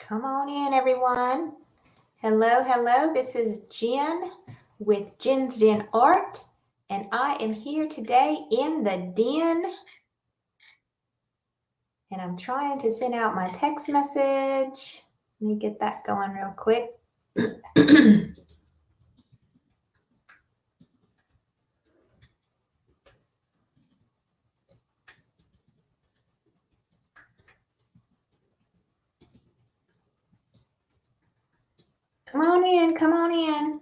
Come on in, everyone. Hello. This is Jen with Jen's Den Art, and I am here today in the den. And I'm trying to send out my text message. Let me get that going real quick. Come on in.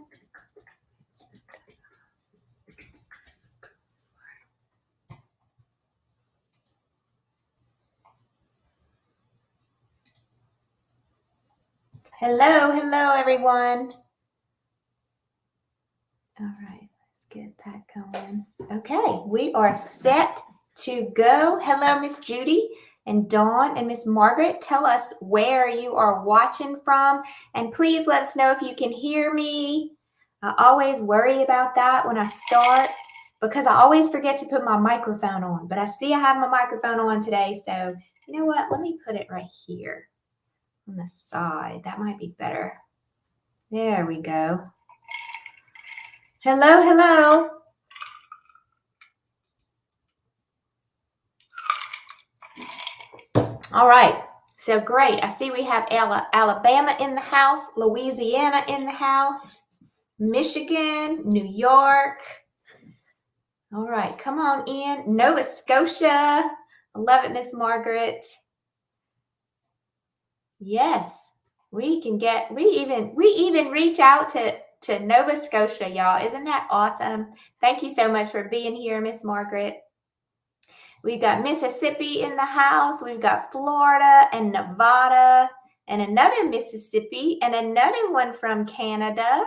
Hello, everyone. All right, let's get that going. Okay, we are set to go. Hello, Miss Judy and Dawn and Miss Margaret. Tell us where you are watching from, and please let us know if you can hear me. I always worry about that when I start because I always forget to put my microphone on, but I see I have my microphone on today, so you know what? Let me put it right here on the side. That might be better. There we go. Hello. All right, so great. I see we have Alabama in the house, Louisiana in the house, Michigan, New York. All right, come on in. Nova Scotia. I love it, Miss Margaret. Yes, we even reach out to Nova Scotia, y'all. Isn't that awesome? Thank you so much for being here, Miss Margaret. We've got Mississippi in the house. We've got Florida and Nevada and another Mississippi and another one from Canada.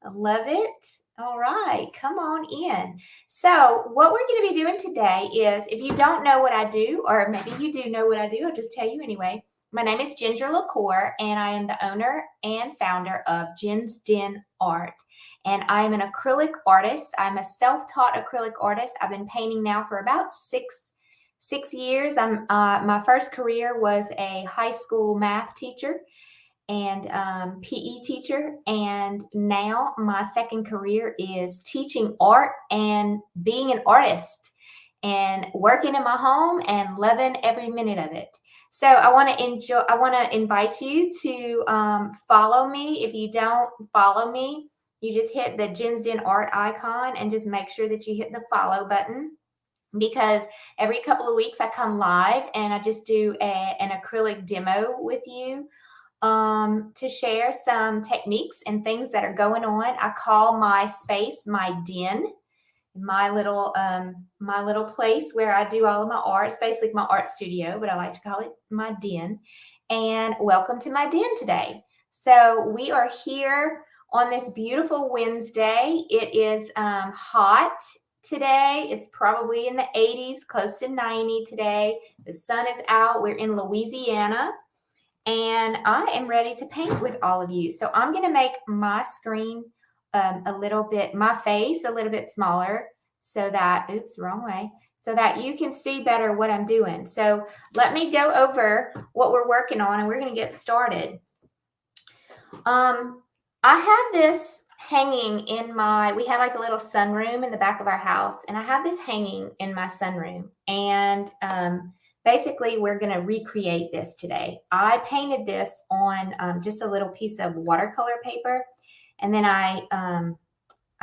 I love it. All right, come on in. So what we're going to be doing today is, if you don't know what I do, or maybe you do know what I do, I'll just tell you anyway. My name is Ginger LaCour, and I am the owner and founder of Jen's Den Art. And I'm an acrylic artist. I'm a self-taught acrylic artist. I've been painting now for about six years. My first career was a high school math teacher and PE teacher. And now my second career is teaching art and being an artist and working in my home and loving every minute of it. So I want to invite you to follow me. If you don't follow me, you just hit the Jen's Den Art icon and just make sure that you hit the follow button, because every couple of weeks I come live and I just do an acrylic demo with you to share some techniques and things that are going on. I call my space my den, my little place where I do all of my art. It's basically my art studio, but I like to call it my den. And welcome to my den today. So we are here on this beautiful Wednesday. It is hot today. It's probably in the 80s, close to 90 today. The sun is out. We're in Louisiana. And I am ready to paint with all of you. So I'm going to make my screen my face a little bit smaller so that, wrong way, so that you can see better what I'm doing. So let me go over what we're working on and we're going to get started. I have this hanging in we have like a little sunroom in the back of our house, and I have this hanging in my sunroom. And basically, we're going to recreate this today. I painted this on just a little piece of watercolor paper, and then I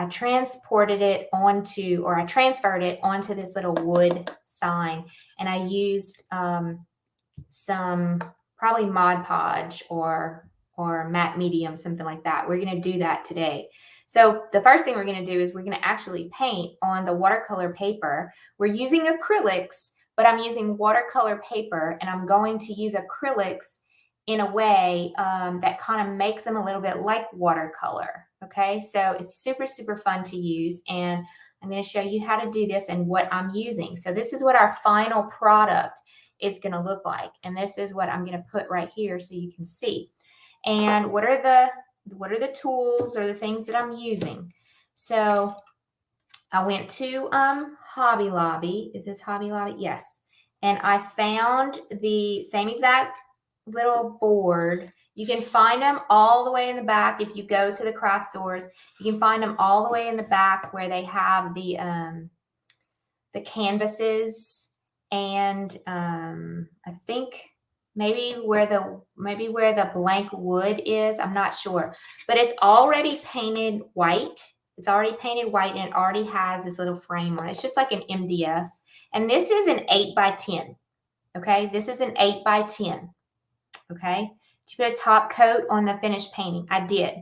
transferred it onto this little wood sign, and I used some probably Mod Podge or matte medium, something like that. We're going to do that today. So the first thing we're going to do is we're going to actually paint on the watercolor paper. We're using acrylics, but I'm using watercolor paper, and I'm going to use acrylics in a way that kind of makes them a little bit like watercolor. Okay, so it's super, super fun to use, and I'm going to show you how to do this and what I'm using. So this is what our final product is going to look like, and this is what I'm going to put right here so you can see. And what are the tools or the things that I'm using? So I went to Hobby Lobby. Is this Hobby Lobby? Yes. And I found the same exact little board. You can find them all the way in the back. If you go to the craft stores, you can find them all the way in the back where they have the canvases, and I think maybe where the blank wood is. I'm not sure, but it's already painted white. It's already painted white, and it already has this little frame on it. It's just like an MDF, and this is an 8x10. Okay, this is an 8x10. Okay, to put a top coat on the finished painting. I did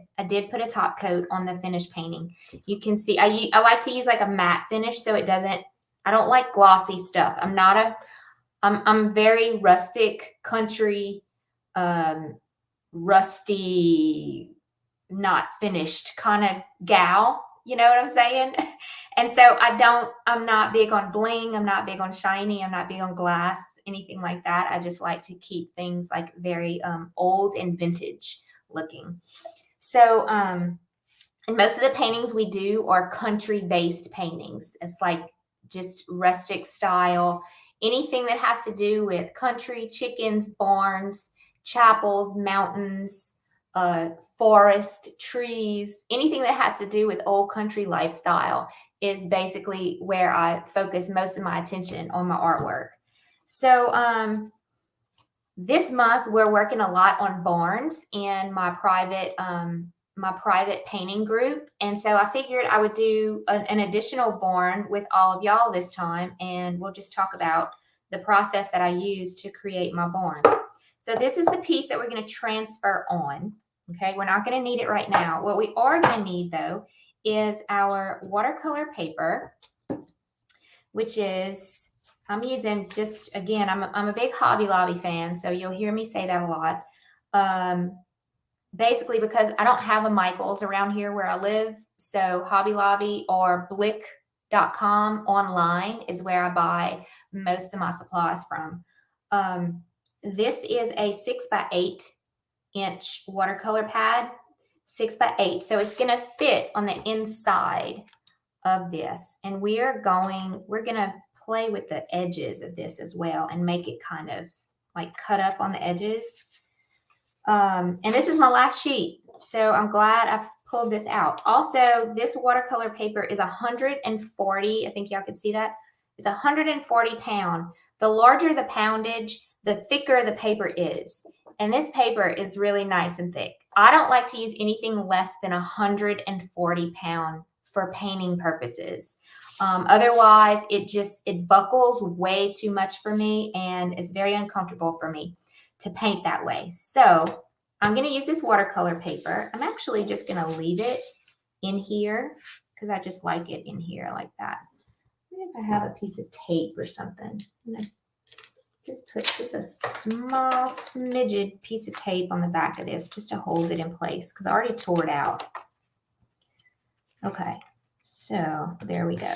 put a top coat on the finished painting. You can see I like to use like a matte finish, so it doesn't, I don't like glossy stuff. I'm very rustic, country, rusty, not finished kind of gal. You know what I'm saying? And so I'm not big on bling. I'm not big on shiny. I'm not big on glass, anything like that. I just like to keep things like very old and vintage looking. So, and most of the paintings we do are country-based paintings. It's like just rustic style. Anything that has to do with country, chickens, barns, chapels, mountains, forest, trees, anything that has to do with old country lifestyle is basically where I focus most of my attention on my artwork. So this month we're working a lot on barns in my private painting group, and so I figured I would do an additional barn with all of y'all this time, and we'll just talk about the process that I use to create my barns. So this is the piece that we're going to transfer on. Okay, we're not going to need it right now. What we are going to need though is our watercolor paper, which is, I'm using just, again, I'm a big Hobby Lobby fan, so you'll hear me say that a lot. Basically because I don't have a Michaels around here where I live, so Hobby Lobby or Blick.com online is where I buy most of my supplies from. This is a 6x8 inch watercolor pad, 6x8, so it's going to fit on the inside of this, and we're going to play with the edges of this as well and make it kind of like cut up on the edges. And this is my last sheet, so I'm glad I pulled this out. Also, this watercolor paper is 140. I think y'all can see that. It's 140 pound. The larger the poundage, the thicker the paper is. And this paper is really nice and thick. I don't like to use anything less than 140 pound for painting purposes. Otherwise, it buckles way too much for me, and it's very uncomfortable for me to paint that way. So I'm going to use this watercolor paper. I'm actually just going to leave it in here because I just like it in here like that. Maybe if I have a piece of tape or something, I'm going to just put just a small smidgen piece of tape on the back of this just to hold it in place because I already tore it out. Okay, so there we go.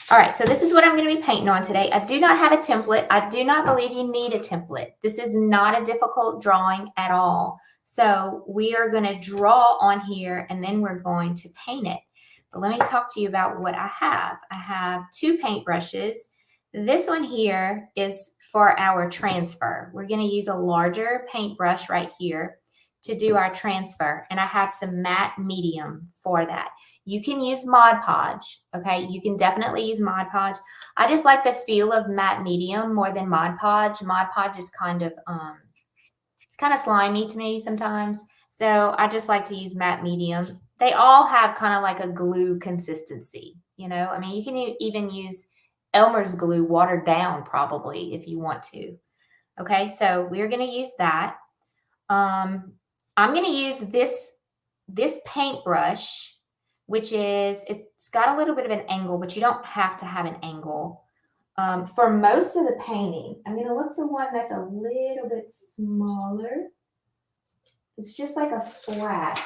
All right, so this is what I'm going to be painting on today. I do not have a template. I do not believe you need a template. This is not a difficult drawing at all. So we are going to draw on here, and then we're going to paint it. But let me talk to you about what I have. I have 2 paintbrushes. This one here is for our transfer. We're going to use a larger paintbrush right here to do our transfer, and I have some matte medium for that. You can use Mod Podge, okay? You can definitely use Mod Podge. I just like the feel of matte medium more than Mod Podge. Mod Podge is kind of, it's kind of slimy to me sometimes, so I just like to use matte medium. They all have kind of like a glue consistency, you know? I mean, you can even use Elmer's glue watered down probably if you want to. Okay, so we're going to use that. I'm going to use this paintbrush, which is, it's got a little bit of an angle, but you don't have to have an angle. For most of the painting, I'm going to look for one that's a little bit smaller. It's just like a flat.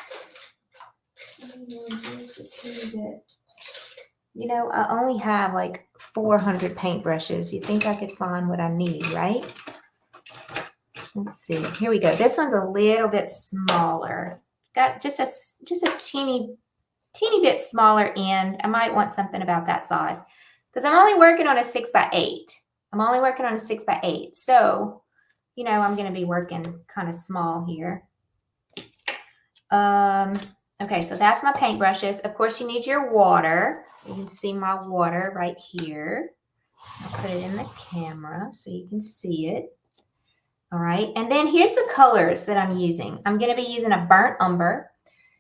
You know, I only have like 400 paintbrushes. You think I could find what I need, right? Let's see. Here we go. This one's a little bit smaller. Got just a teeny bit smaller end. I might want something about that size because I'm only working on a 6x8. I'm only working on a 6x8. So you know, I'm going to be working kind of small here. Okay, so that's my paintbrushes. Of course, you need your water. You can see my water right here. I'll put it in the camera so you can see it. All right, and then here's the colors that I'm using. I'm going to be using a burnt umber.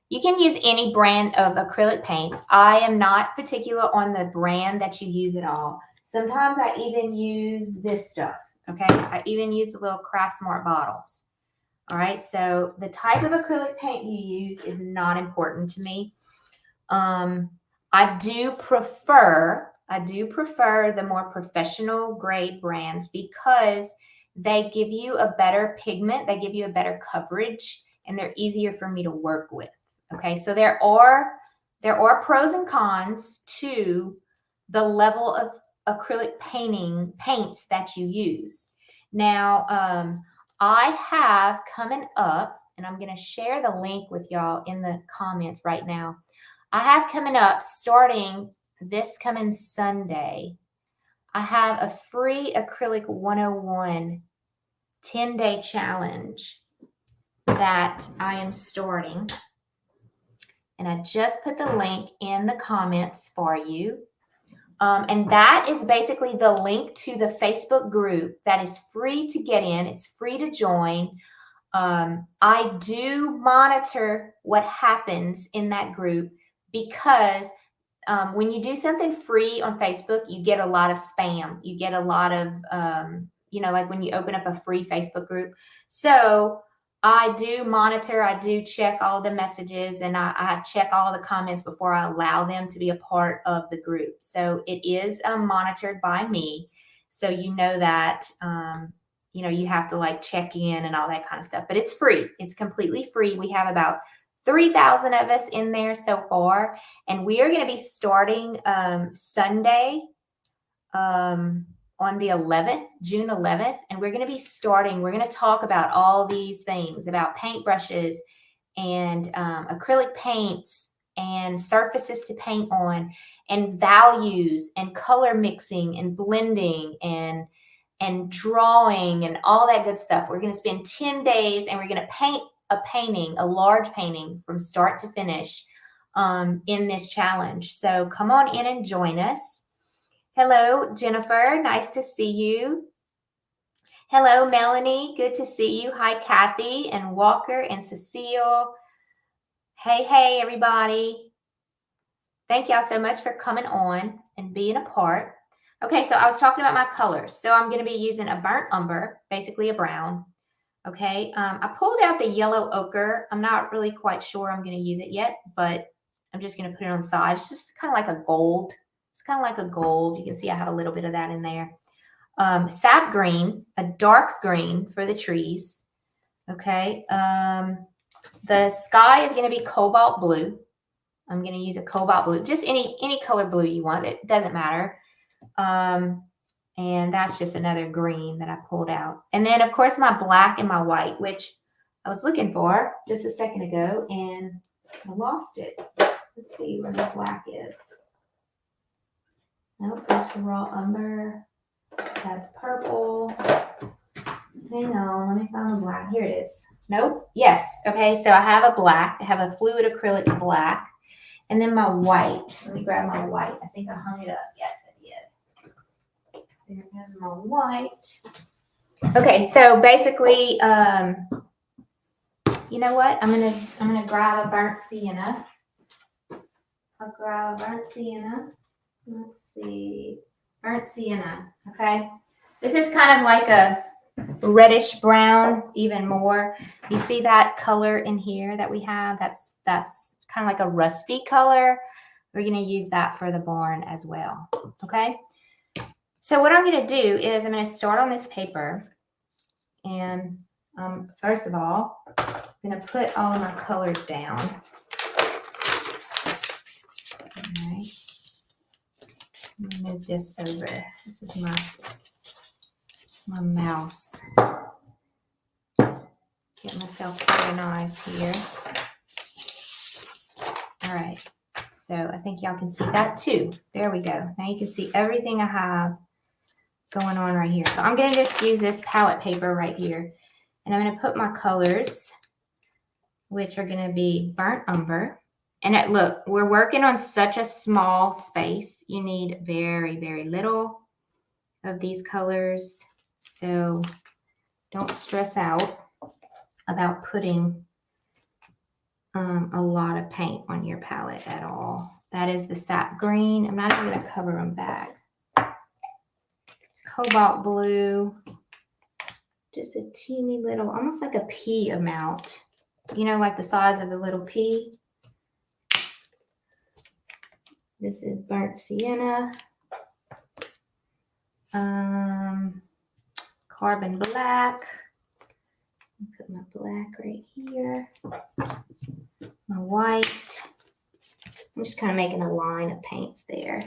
You can use any brand of acrylic paints. I am not particular on the brand that you use at all. Sometimes I even use this stuff, okay? I even use the little Craft Smart bottles. All right, so the type of acrylic paint you use is not important to me. I do prefer the more professional grade brands because they give you a better pigment, they give you a better coverage, and they're easier for me to work with. Okay, so there are pros and cons to the level of acrylic paints that you use. Now, I have coming up, and I'm going to share the link with y'all in the comments right now. I have coming up, starting this coming Sunday, I have a free Acrylic 101 10-day challenge that I am starting. And I just put the link in the comments for you. And that is basically the link to the Facebook group that is free to get in. It's free to join. I do monitor what happens in that group because when you do something free on Facebook, you get a lot of spam. You get a lot of, like when you open up a free Facebook group. So I do monitor, I do check all the messages, and I check all the comments before I allow them to be a part of the group. So it is monitored by me. So you know that, you have to like check in and all that kind of stuff. But it's free. It's completely free. We have about 3,000 of us in there so far. And we are going to be starting Sunday on the 11th, June 11th. And we're going to talk about all these things, about paintbrushes and acrylic paints and surfaces to paint on and values and color mixing and blending and drawing and all that good stuff. We're going to spend 10 days and we're going to paint a large painting from start to finish in this challenge. So come on in and join us. Hello, Jennifer. Nice to see you. Hello, Melanie. Good to see you. Hi, Kathy and Walker and Cecile. Hey, everybody. Thank y'all so much for coming on and being a part. Okay, so I was talking about my colors. So I'm going to be using a burnt umber, basically a brown. Okay, I pulled out the yellow ochre. I'm not really quite sure I'm going to use it yet, but I'm just going to put it on the side. It's just kind of like a gold. It's kind of like a gold. You can see I have a little bit of that in there. Sap green, a dark green for the trees. Okay, the sky is going to be cobalt blue. I'm going to use a cobalt blue, just any color blue you want. It doesn't matter. And that's just another green that I pulled out. And then, of course, my black and my white, which I was looking for just a second ago, and I lost it. Let's see where the black is. Nope, that's for raw umber. That's purple. Hang on, let me find the black. Here it is. Nope. Yes. Okay, so I have a black. I have a fluid acrylic black. And then my white. Let me grab my white. I think I hung it up. Yes, I did. There's my white. Okay, so basically, you know what? I'm gonna grab a burnt sienna. I'll grab a burnt sienna. Let's see. Burnt sienna. Okay. This is kind of like a reddish brown, even more. You see that color in here that we have? That's kind of like a rusty color. We're going to use that for the barn as well. Okay. So what I'm going to do is I'm going to start on this paper. And first of all, I'm going to put all of my colors down. All right. Move this over. This is my mouse. Get myself organized here. All right. So I think y'all can see that too. There we go. Now you can see everything I have going on right here. So I'm going to just use this palette paper right here. And I'm going to put my colors, which are going to be burnt umber. And look, we're working on such a small space. You need very, very little of these colors. So don't stress out about putting a lot of paint on your palette at all. That is the sap green. I'm not even going to cover them back. Cobalt blue. Just a teeny little, almost like a pea amount. You know, like the size of a little pea. This is burnt sienna. Carbon black. Put my black right here. My white. I'm just kind of making a line of paints there.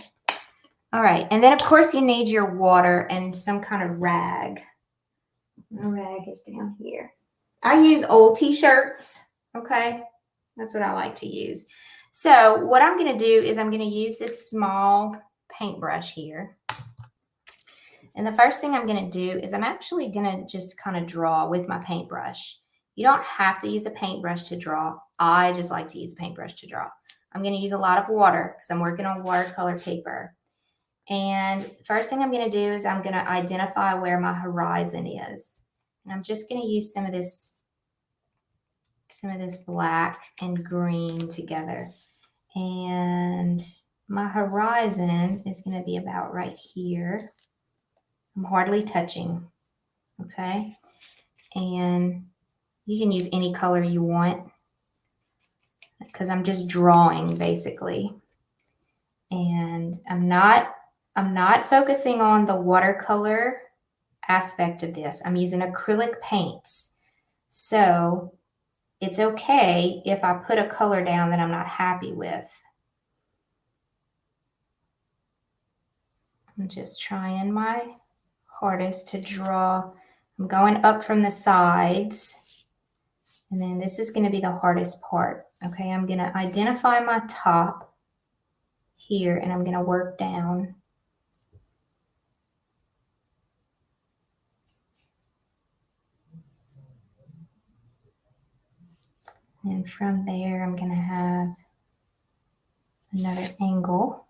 All right, and then of course you need your water and some kind of rag. My rag is down here. I use old t-shirts, okay? That's what I like to use. So what I'm going to do is I'm going to use this small paintbrush here. And the first thing I'm going to do is I'm actually going to just kind of draw with my paintbrush. You don't have to use a paintbrush to draw. I just like to use a paintbrush to draw. I'm going to use a lot of water because I'm working on watercolor paper. And first thing I'm going to do is I'm going to identify where my horizon is. And I'm just going to use some of this black and green together. And my horizon is going to be about right here. I'm hardly touching, okay? And you can use any color you want because I'm just drawing basically. And I'm not focusing on the watercolor aspect of this. I'm using acrylic paints. So it's okay if I put a color down that I'm not happy with. I'm just trying my hardest to draw. I'm going up from the sides. And then this is going to be the hardest part. Okay, I'm going to identify my top here and I'm going to work down. And from there, I'm going to have another angle.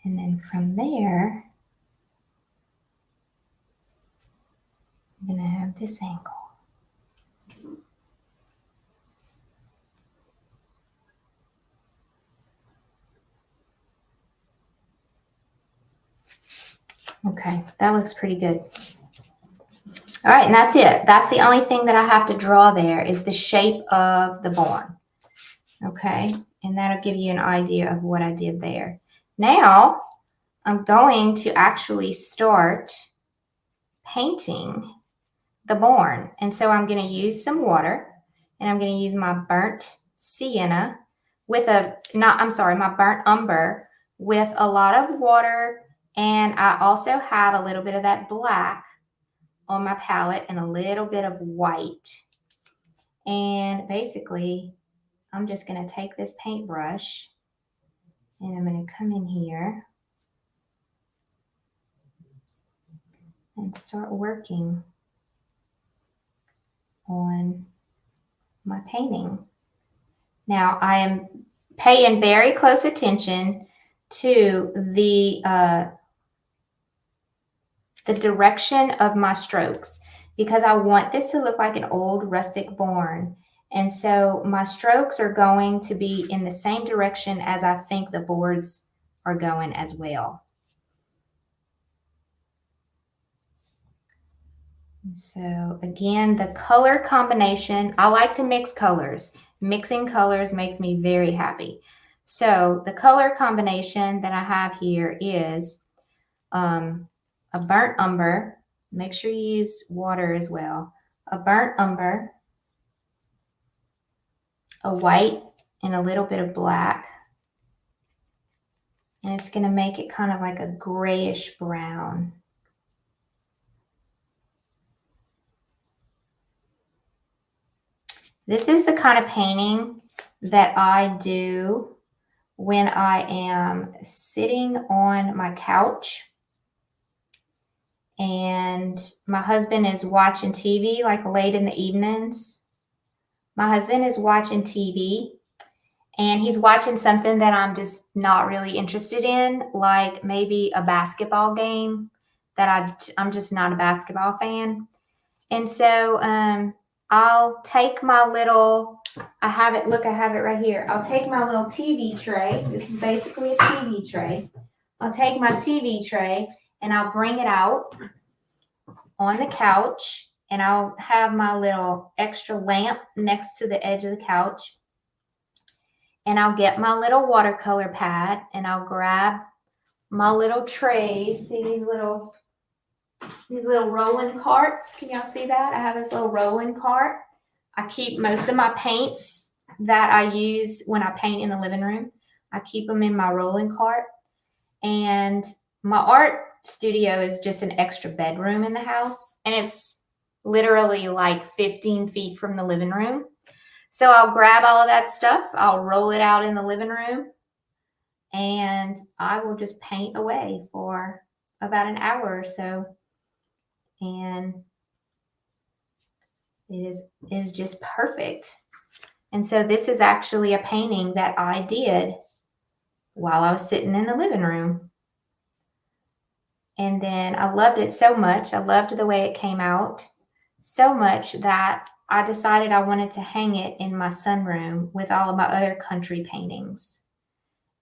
And then from there, I'm going to have this angle. Okay, that looks pretty good. All right, and that's it. That's the only thing that I have to draw there is the shape of the barn. Okay, and that'll give you an idea of what I did there. Now, I'm going to actually start painting the barn. And so I'm going to use some water and I'm going to use my burnt sienna with my burnt umber with a lot of water. And I also have a little bit of that black on my palette and a little bit of white. And basically, I'm just going to take this paintbrush and I'm going to come in here and start working on my painting. Now, I am paying very close attention to the direction of my strokes because I want this to look like an old rustic barn. And so my strokes are going to be in the same direction as I think the boards are going as well. So again, the color combination, I like to mix colors. Mixing colors makes me very happy. So the color combination that I have here is a burnt umber. Make sure you use water as well. A burnt umber, a white, and a little bit of black. And it's going to make it kind of like a grayish brown. This is the kind of painting that I do when I am sitting on my couch and my husband is watching TV, like late in the evenings. My husband is watching TV and he's watching something that I'm just not really interested in, like maybe a basketball game that I'm just not a basketball fan. And so I'll take my little, I have it right here. I'll take my little TV tray. This is basically a TV tray. I'll take my TV tray and I'll bring it out on the couch and I'll have my little extra lamp next to the edge of the couch. And I'll get my little watercolor pad and I'll grab my little trays. See these little rolling carts? Can y'all see that? I have this little rolling cart. I keep most of my paints that I use when I paint in the living room. I keep them in my rolling cart. And my art studio is just an extra bedroom in the house. And it's literally like 15 feet from the living room. So I'll grab all of that stuff. I'll roll it out in the living room. And I will just paint away for about an hour or so. And it is just perfect. And so this is actually a painting that I did while I was sitting in the living room. And then I loved it so much. I loved the way it came out so much that I decided I wanted to hang it in my sunroom with all of my other country paintings.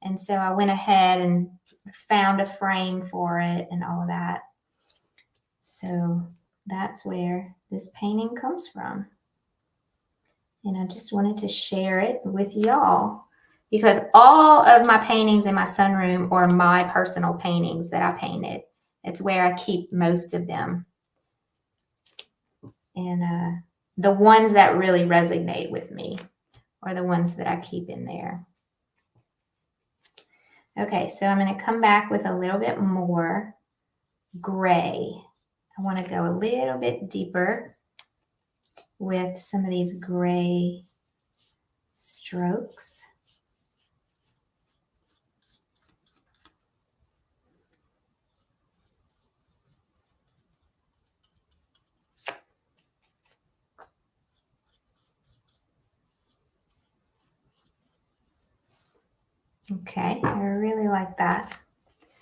And so I went ahead and found a frame for it and all of that. So that's where this painting comes from. And I just wanted to share it with y'all because all of my paintings in my sunroom are my personal paintings that I painted. It's where I keep most of them. And the ones that really resonate with me are the ones that I keep in there. Okay, so I'm going to come back with a little bit more gray. I want to go a little bit deeper with some of these gray strokes. Okay, I really like that.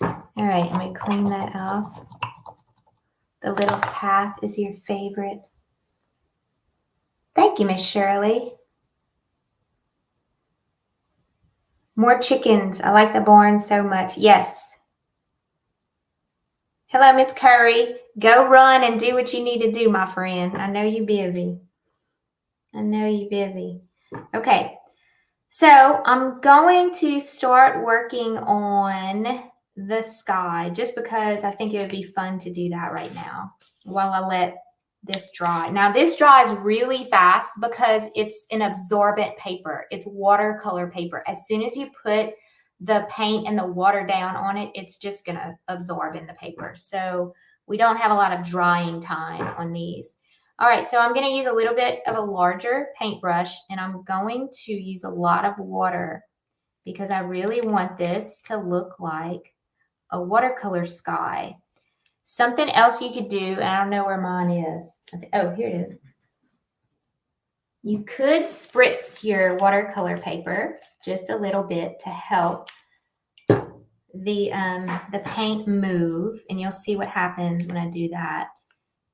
All right, let me clean that up. The little path is your favorite. Thank you, Miss Shirley. More chickens. I like the barn so much. Yes. Hello, Miss Curry. Go run and do what you need to do, my friend. I know you're busy. Okay. So I'm going to start working on the sky just because I think it would be fun to do that right now while I let this dry. Now this dries really fast because it's an absorbent paper. It's watercolor paper. As soon as you put the paint and the water down on it, it's just going to absorb in the paper. So we don't have a lot of drying time on these. All right, so I'm going to use a little bit of a larger paintbrush and I'm going to use a lot of water because I really want this to look like a watercolor sky. Something else you could do, and I don't know where mine is. Oh, here it is. You could spritz your watercolor paper just a little bit to help the paint move, and you'll see what happens when I do that.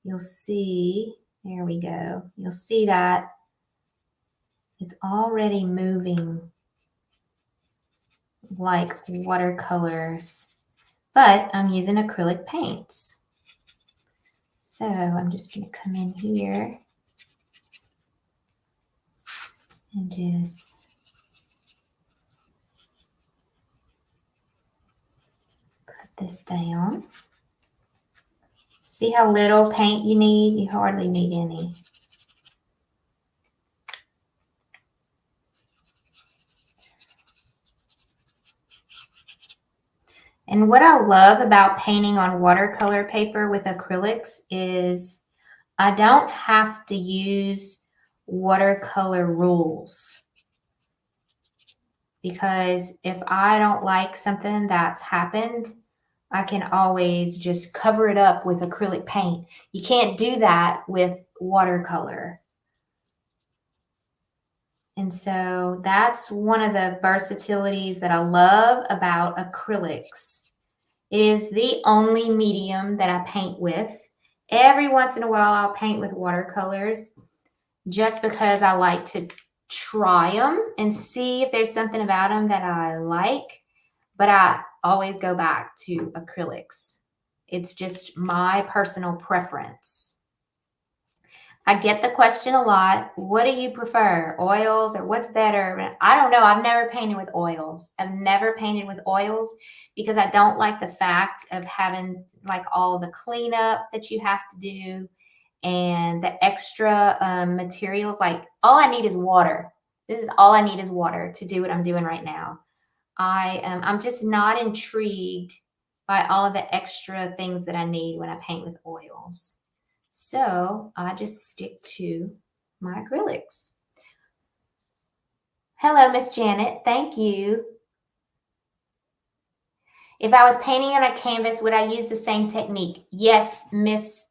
You'll see, there we go. You'll see that it's already moving like watercolors, but I'm using acrylic paints. So I'm just going to come in here and just put this down. See how little paint you need? You hardly need any. And what I love about painting on watercolor paper with acrylics is I don't have to use watercolor rules. because if I don't like something that's happened, I can always just cover it up with acrylic paint. You can't do that with watercolor. And so that's one of the versatilities that I love about acrylics. It is the only medium that I paint with. Every once in a while, I'll paint with watercolors just because I like to try them and see if there's something about them that I like. But I always go back to acrylics. It's just my personal preference. I get the question a lot. What do you prefer, oils or what's better? I don't know. I've never painted with oils. I've never painted with oils because I don't like the fact of having like all the cleanup that you have to do and the extra materials. Like all I need is water. This is all I need is water to do what I'm doing right now. I'm just not intrigued by all of the extra things that I need when I paint with oils. So I just stick to my acrylics. Hello, Miss Janet. Thank you. If I was painting on a canvas, would I use the same technique? Yes, Miss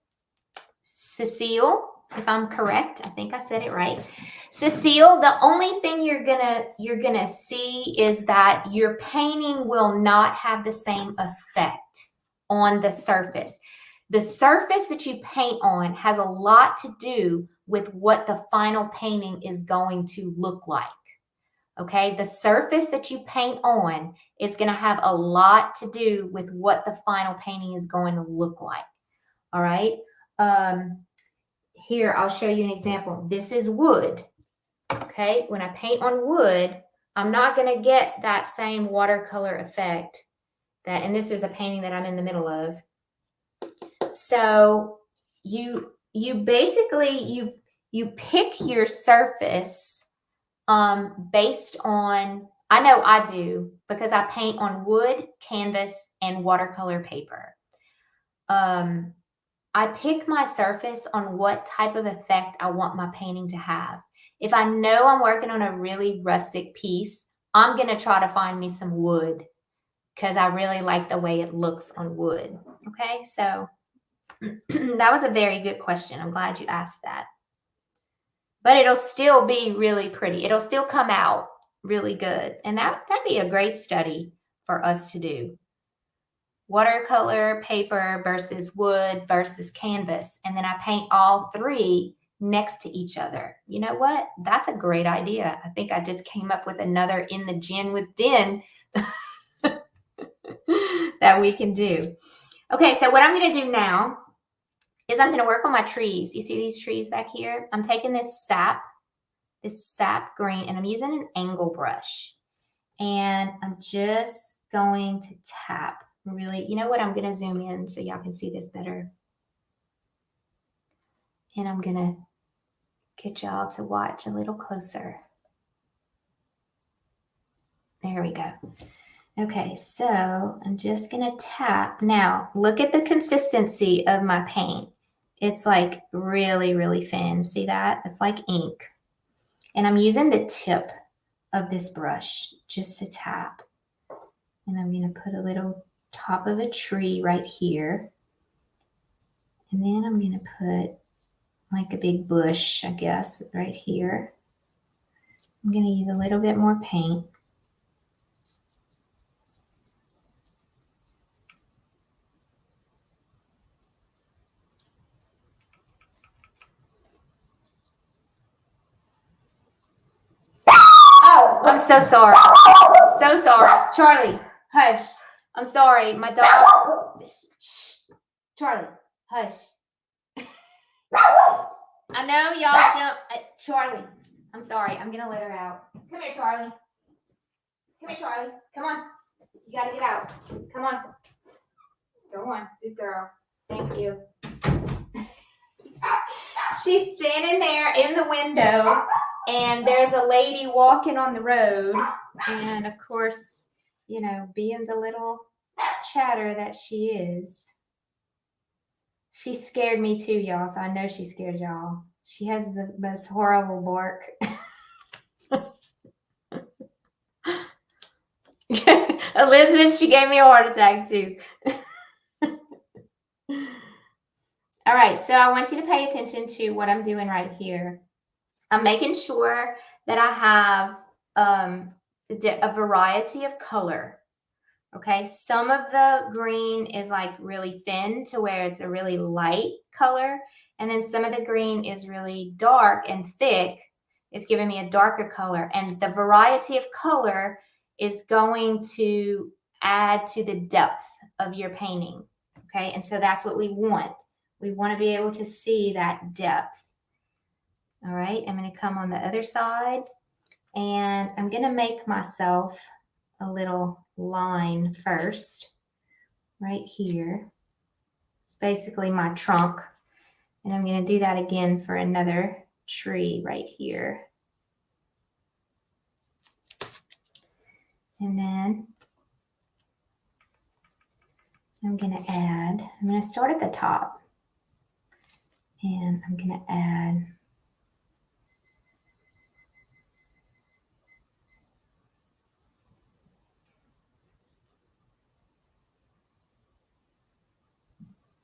Cecile, if I'm correct. I think I said it right. Cecile, the only thing you're gonna see is that your painting will not have the same effect on the surface. The surface that you paint on has a lot to do with what the final painting is going to look like. Okay, the surface that you paint on is going to have a lot to do with what the final painting is going to look like. All right. Here, I'll show you an example. This is wood. Okay, when I paint on wood, I'm not going to get that same watercolor effect that, and this is a painting that I'm in the middle of. So you basically you pick your surface based on, I know I do because I paint on wood, canvas, and watercolor paper. I pick my surface on what type of effect I want my painting to have. If I know I'm working on a really rustic piece, I'm going to try to find me some wood because I really like the way it looks on wood. Okay, so that was a very good question. I'm glad you asked that. But it'll still be really pretty. It'll still come out really good. And that'd be a great study for us to do. Watercolor paper versus wood versus canvas. And then I paint all three next to each other. You know what? That's a great idea. I think I just came up with another in the gin with din that we can do. Okay, so what I'm going to do now is I'm going to work on my trees. You see these trees back here? I'm taking this sap green, and I'm using an angle brush. And I'm just going to tap really, you know what? I'm going to zoom in so y'all can see this better. And I'm going to get y'all to watch a little closer. There we go. Okay, so I'm just going to tap. Now, look at the consistency of my paint. It's like really, really thin. See that? It's like ink. And I'm using the tip of this brush just to tap. And I'm going to put a little top of a tree right here. And then I'm going to put like a big bush, I guess, right here. I'm going to use a little bit more paint. Oh, I'm so sorry. So sorry. Charlie, hush. I'm sorry. My dog. Shh. Charlie, hush. I know y'all jump. Charlie, I'm sorry. I'm going to let her out. Come here, Charlie. Come here, Charlie. Come on. You got to get out. Come on. Go on. Good girl. Thank you. She's standing there in the window, and there's a lady walking on the road. And, of course, you know, being the little chatter that she is, she scared me too, y'all. So I know she scared y'all. She has the most horrible bark. Elizabeth, she gave me a heart attack too. All right, so I want you to pay attention to what I'm doing right here. I'm making sure that I have a variety of color. Okay, some of the green is like really thin to where it's a really light color, and then some of the green is really dark and thick. It's giving me a darker color, and the variety of color is going to add to the depth of your painting. Okay, and so that's what we want. We want to be able to see that depth. All right, I'm going to come on the other side, and I'm going to make myself a little line first, right here. It's basically my trunk, and I'm going to do that again for another tree right here. And then I'm going to start at the top, and I'm going to add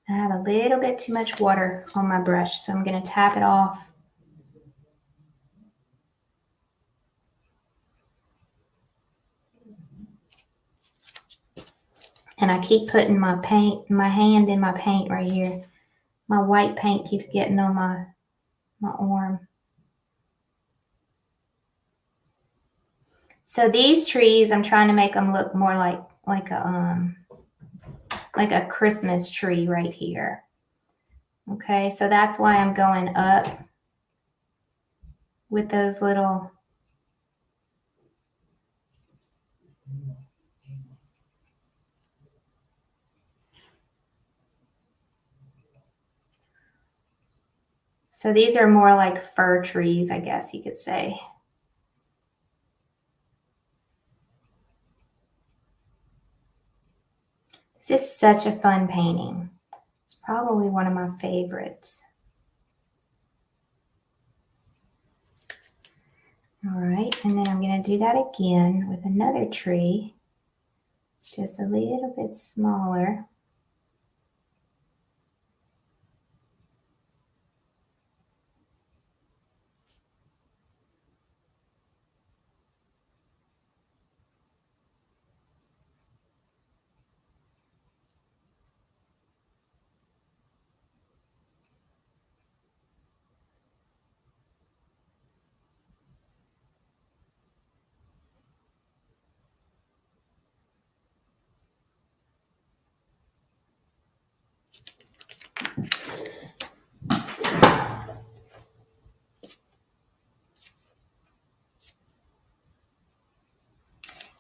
I have a little bit too much water on my brush, so I'm going to tap it off. And I keep putting my hand in my paint right here. My white paint keeps getting on my arm. So these trees, I'm trying to make them look more like a Christmas tree right here. Okay, so that's why I'm going up with those little So these are more like fir trees, I guess you could say. This is such a fun painting. It's probably one of my favorites. All right, and then I'm going to do that again with another tree. It's just a little bit smaller.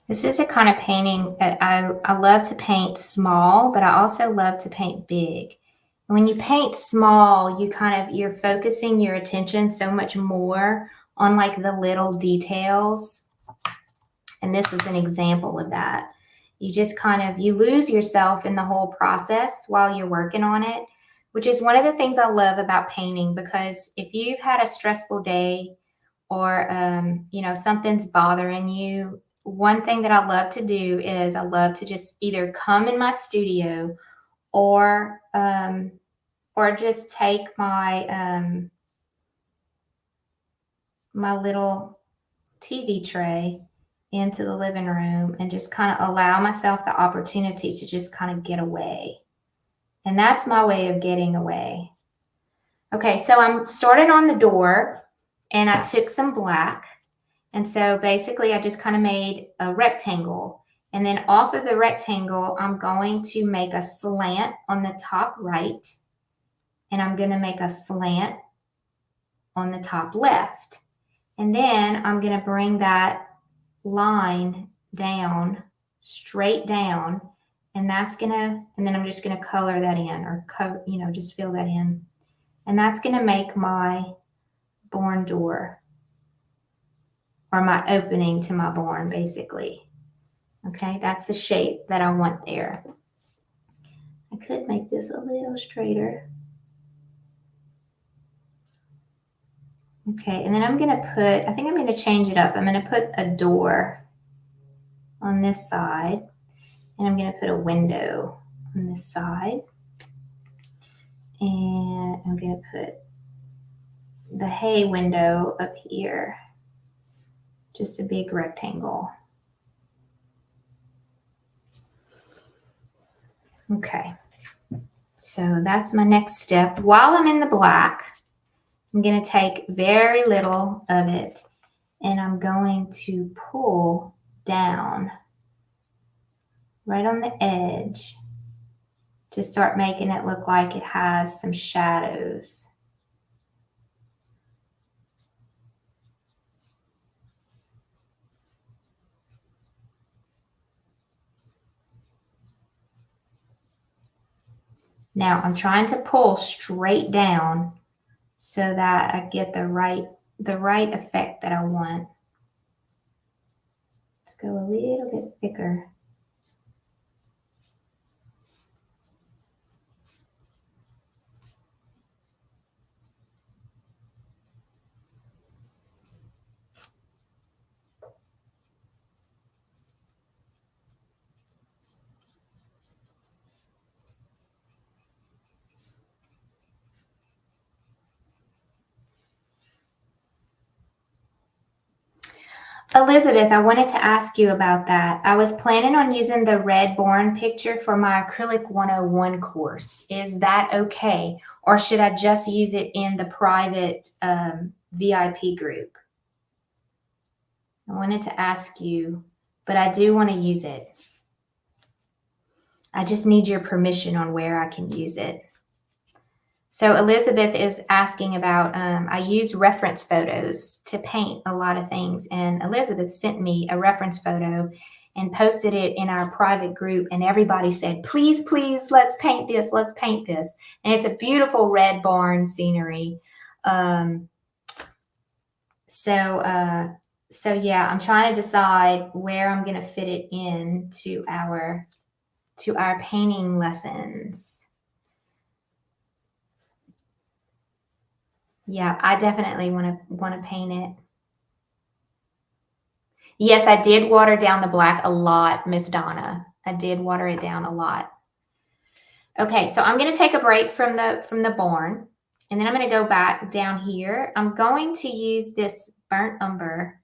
This is a kind of painting that I love to paint small, but I also love to paint big. When you paint small, you're focusing your attention so much more on like the little details. And this is an example of that. You just you lose yourself in the whole process while you're working on it, which is one of the things I love about painting, because if you've had a stressful day or something's bothering you, one thing that I love to do is I love to just either come in my studio or just take my my little TV tray into the living room and just kind of allow myself the opportunity to just kind of get away. And that's my way of getting away. Okay, so I'm started on the door, and I took some black. And so basically I just kind of made a rectangle. And then off of the rectangle, I'm going to make a slant on the top right. And I'm going to make a slant on the top left. And then I'm going to bring that line down, straight down. And then I'm just going to color that in, or just fill that in. And that's going to make my barn door, or my opening to my barn, basically. Okay, that's the shape that I want there. I could make this a little straighter. Okay, and then I think I'm going to change it up. I'm going to put a door on this side. And I'm going to put a window on this side. And I'm going to put the hay window up here. Just a big rectangle. Okay. So that's my next step. While I'm in the black, I'm going to take very little of it and I'm going to pull down right on the edge to start making it look like it has some shadows. Now I'm trying to pull straight down so that I get the right effect that I want. Let's go a little bit thicker. Elizabeth, I wanted to ask you about that. I was planning on using the red barn picture for my acrylic 101 course. Is that okay? Or should I just use it in the private VIP group? I wanted to ask you, but I do want to use it. I just need your permission on where I can use it. So Elizabeth is asking about, I use reference photos to paint a lot of things. And Elizabeth sent me a reference photo and posted it in our private group. And everybody said, please, please, let's paint this. Let's paint this. And it's a beautiful red barn scenery. So yeah, I'm trying to decide where I'm going to fit it in to our painting lessons. Yeah, I definitely want to paint it. Yes, I did water down the black a lot, Miss Donna. I did water it down a lot. Okay, so I'm going to take a break from the barn, and then I'm going to go back down here. I'm going to use this burnt umber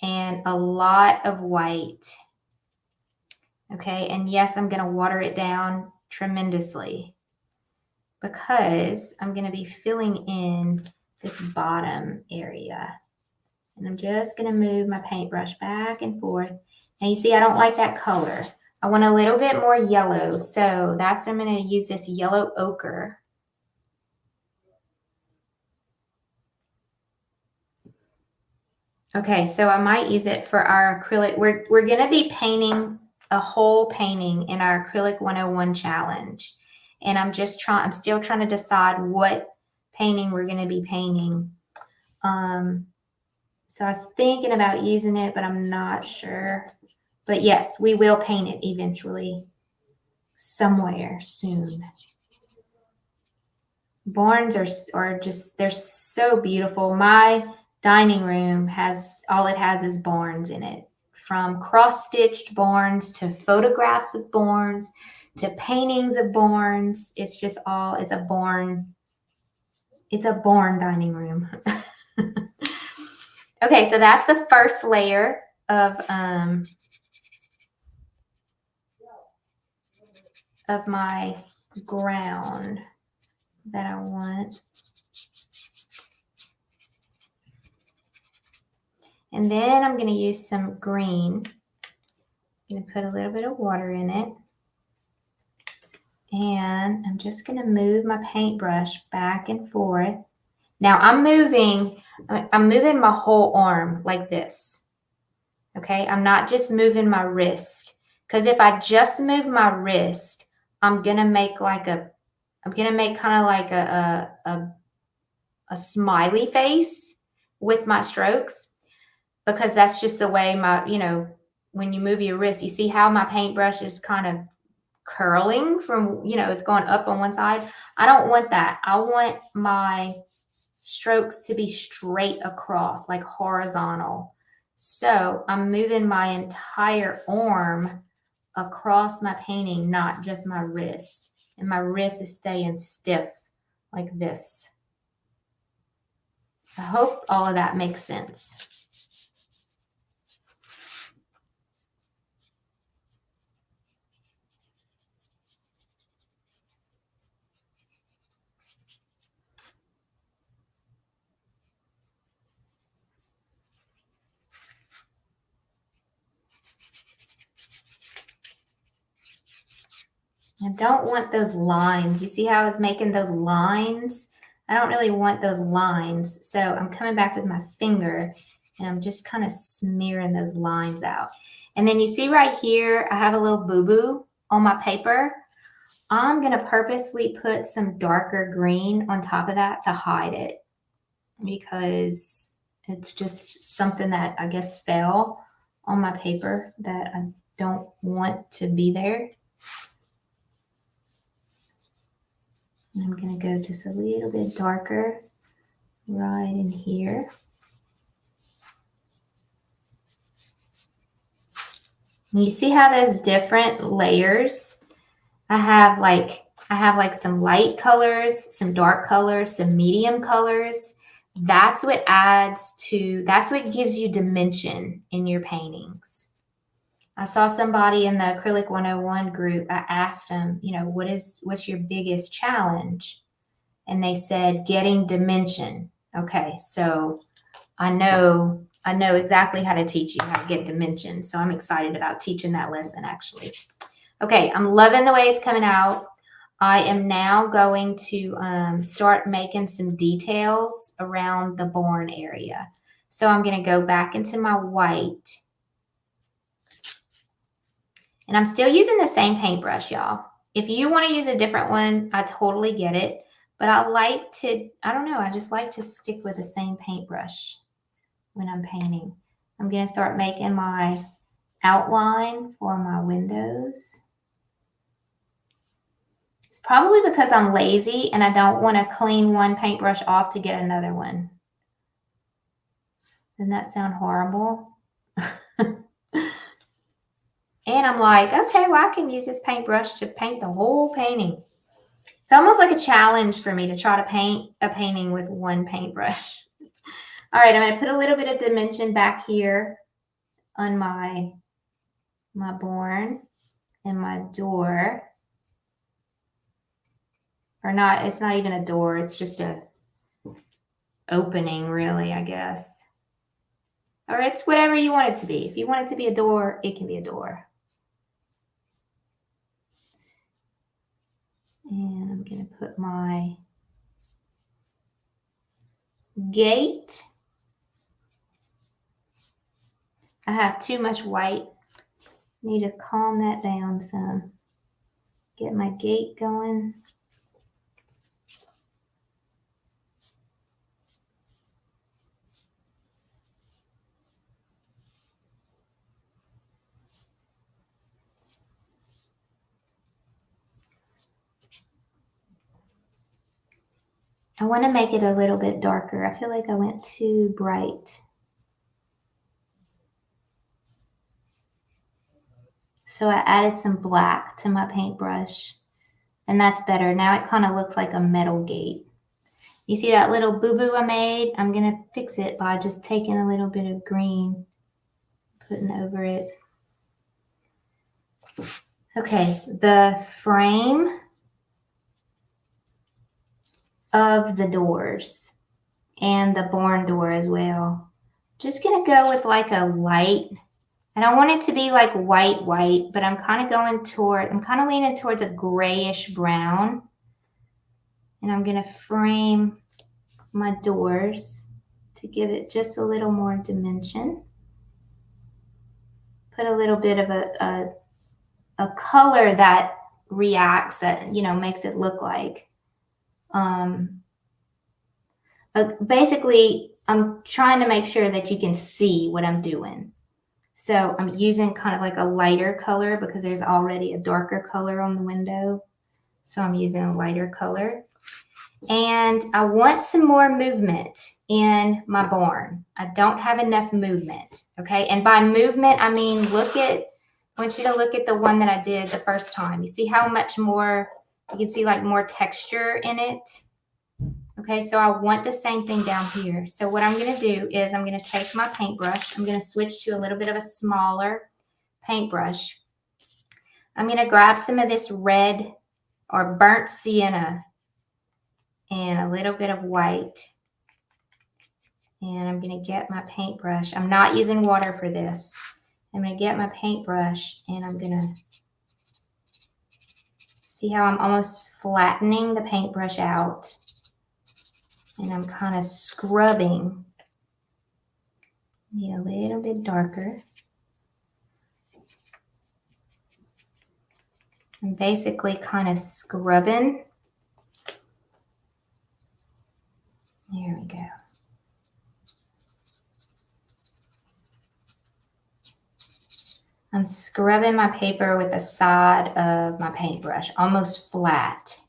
and a lot of white. Okay, and yes, I'm going to water it down tremendously because I'm going to be filling in this bottom area. And I'm just going to move my paintbrush back and forth. And you see, I don't like that color. I want a little bit more yellow. So I'm going to use this yellow ochre. Okay, so I might use it for our acrylic. We're going to be painting a whole painting in our acrylic 101 challenge. And I'm still trying to decide what painting we're going to be painting. So I was thinking about using it, but I'm not sure. But yes, we will paint it eventually, somewhere soon. Barns are just, they're so beautiful. My dining room all it has is barns in it. From cross-stitched barns to photographs of barns to paintings of barns. It's just it's a barn dining room. Okay, so that's the first layer of my ground that I want. And then I'm going to use some green. I'm going to put a little bit of water in it. And I'm just going to move my paintbrush back and forth. Now I'm moving my whole arm like this. Okay, I'm not just moving my wrist. Because if I just move my wrist, I'm going to make kind of like a smiley face with my strokes. Because that's just the way when you move your wrist, you see how my paintbrush is kind of curling from, it's going up on one side. I don't want that. I want my strokes to be straight across, like horizontal. So I'm moving my entire arm across my painting, not just my wrist. And my wrist is staying stiff like this. I hope all of that makes sense. I don't want those lines. You see how I was making those lines? I don't really want those lines. So I'm coming back with my finger and I'm just kind of smearing those lines out. And then you see right here, I have a little boo-boo on my paper. I'm going to purposely put some darker green on top of that to hide it because it's just something that I guess fell on my paper that I don't want to be there. And I'm going to go just a little bit darker right in here. And you see how there's different layers? I have like some light colors, some dark colors, some medium colors. That's what that's what gives you dimension in your paintings. I saw somebody in the Acrylic 101 group. I asked them, you know, what's your biggest challenge? And they said getting dimension. Okay, so I know exactly how to teach you how to get dimension. So I'm excited about teaching that lesson actually. Okay, I'm loving the way it's coming out. I am now going to start making some details around the barn area. So I'm going to go back into my white. And I'm still using the same paintbrush, y'all. If you want to use a different one, I totally get it. But I don't know, I just like to stick with the same paintbrush when I'm painting. I'm going to start making my outline for my windows. It's probably because I'm lazy and I don't want to clean one paintbrush off to get another one. Doesn't that sound horrible? And I'm like, okay, well, I can use this paintbrush to paint the whole painting. It's almost like a challenge for me to try to paint a painting with one paintbrush. All right, I'm going to put a little bit of dimension back here on my barn and my door. Or not, it's not even a door, it's just a opening, really, I guess. Or it's whatever you want it to be. If you want it to be a door, it can be a door. And I'm going to put my gate. I have too much white. Need to calm that down some. Get my gate going. I want to make it a little bit darker. I feel like I went too bright. So I added some black to my paintbrush, and that's better. Now it kind of looks like a metal gate. You see that little boo-boo I made? I'm going to fix it by just taking a little bit of green, putting over it. Okay, the frame of the doors and the barn door as well. Just going to go with like a light. I don't want it to be like white, but I'm kind of leaning towards a grayish brown. And I'm going to frame my doors to give it just a little more dimension. Put a little bit of a color that reacts, that, you know, makes it look like, basically I'm trying to make sure that you can see what I'm doing. So I'm using kind of like a lighter color because there's already a darker color on the window. So I'm using a lighter color. And I want some more movement in my barn. I don't have enough movement, okay? And by movement, I mean, I want you to look at the one that I did the first time. You see how much more, you can see like more texture in it? Okay, so I want the same thing down here. So what I'm gonna do is I'm gonna take my paintbrush. I'm gonna switch to a little bit of a smaller paintbrush. I'm gonna grab some of this red or burnt sienna and a little bit of white. And I'm going to get my paintbrush. I'm not using water for this. I'm going to get my paintbrush and I'm going to see how I'm almost flattening the paintbrush out. And I'm kind of scrubbing. Need a little bit darker. I'm basically kind of scrubbing. There we go. I'm scrubbing my paper with the side of my paintbrush, almost flat.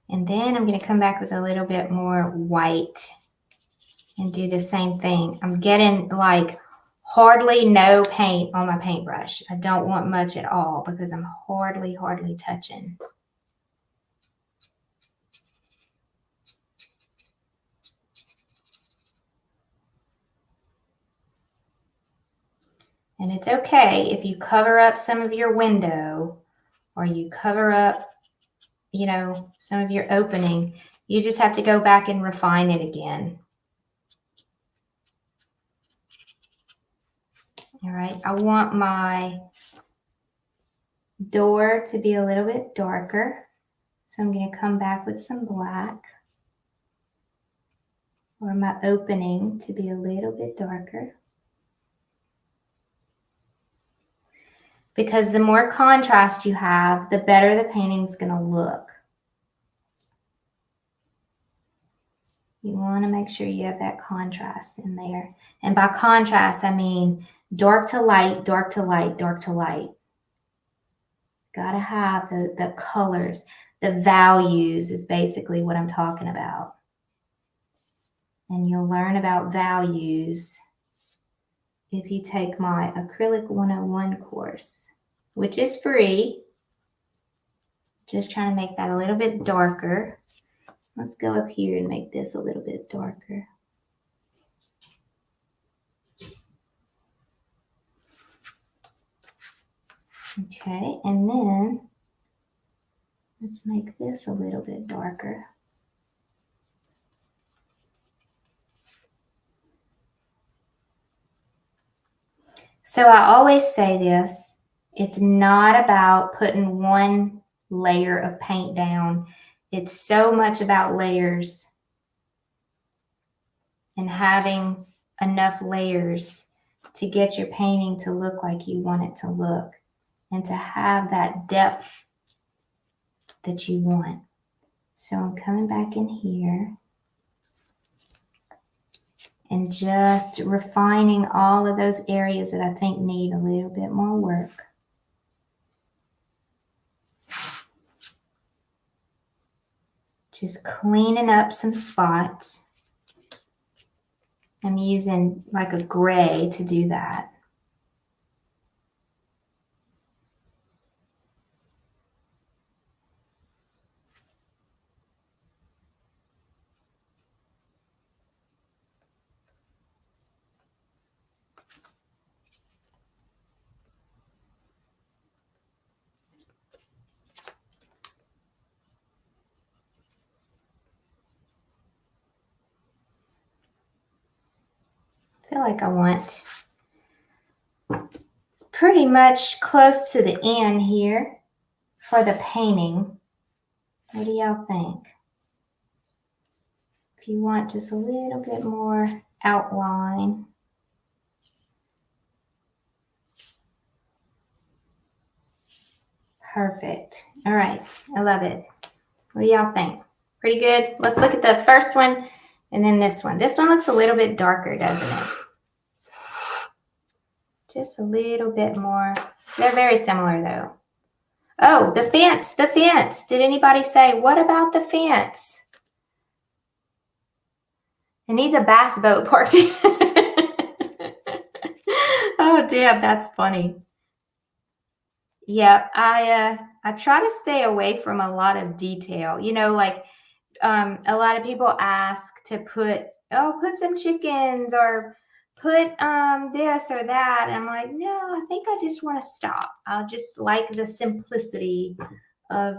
And then I'm going to come back with a little bit more white and do the same thing. I'm getting like hardly no paint on my paintbrush. I don't want much at all because I'm hardly touching. And it's okay if you cover up some of your window or you cover up, you know, some of your opening. You just have to go back and refine it again. All right, I want my door to be a little bit darker. So I'm going to come back with some black. Or my opening to be a little bit darker. Because the more contrast you have, the better the painting's going to look. You want to make sure you have that contrast in there. And by contrast, I mean dark to light, dark to light, dark to light. Got to have the colors, the values is basically what I'm talking about. And you'll learn about values if you take my Acrylic 101 course, which is free. Just trying to make that a little bit darker. Let's go up here and make this a little bit darker. Okay, and then let's make this a little bit darker. So I always say this, it's not about putting one layer of paint down. It's so much about layers and having enough layers to get your painting to look like you want it to look and to have that depth that you want. So I'm coming back in here and just refining all of those areas that I think need a little bit more work. Just cleaning up some spots. I'm using like a gray to do that. I feel like I want pretty much close to the end here for the painting. What do y'all think? If you want just a little bit more outline. Perfect. All right. I love it. What do y'all think? Pretty good? Let's look at the first one and then this one. This one looks a little bit darker, doesn't it? Just a little bit more. They're very similar though. Oh, the fence, the fence. Did anybody say, what about the fence? It needs a bass boat parked. Oh, damn, that's funny. Yeah, I try to stay away from a lot of detail. You know, like a lot of people ask to put some chickens or put this or that. And I'm like, no, I think I just want to stop. I'll just like the simplicity of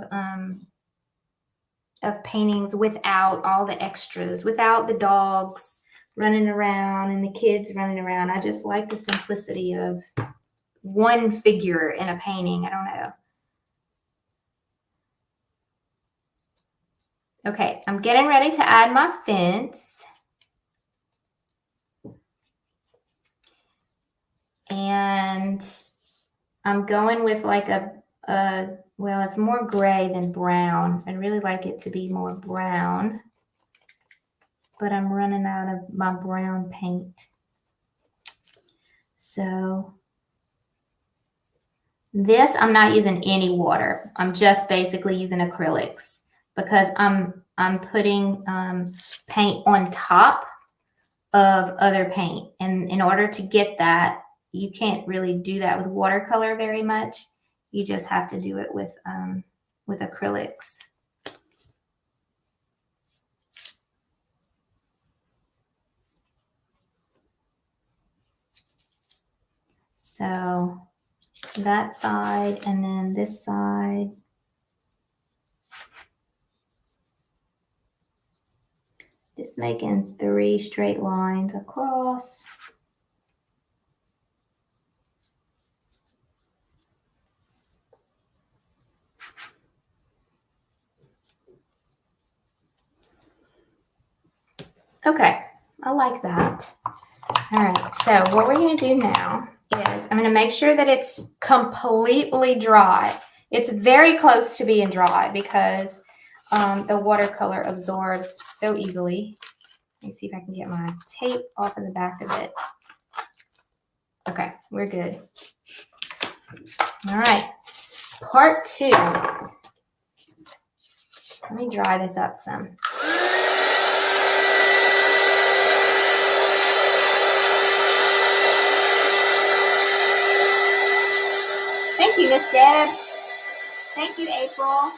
paintings without all the extras, without the dogs running around and the kids running around. I just like the simplicity of one figure in a painting. I don't know. Okay, I'm getting ready to add my fence. And I'm going with like well, it's more gray than brown. I'd really like it to be more brown, but I'm running out of my brown paint. So this, I'm not using any water. I'm just basically using acrylics because I'm putting paint on top of other paint. And in order to get that, you can't really do that with watercolor very much. You just have to do it with acrylics. So that side and then this side. Just making 3 straight lines across. Okay, I like that. All right, so what we're going to do now is I'm going to make sure that it's completely dry. It's very close to being dry because the watercolor absorbs so easily. Let me see if I can get my tape off of the back of it. Okay, we're good. All right, part 2. Let me dry this up some. Thank you, Miss Deb. Thank you, April.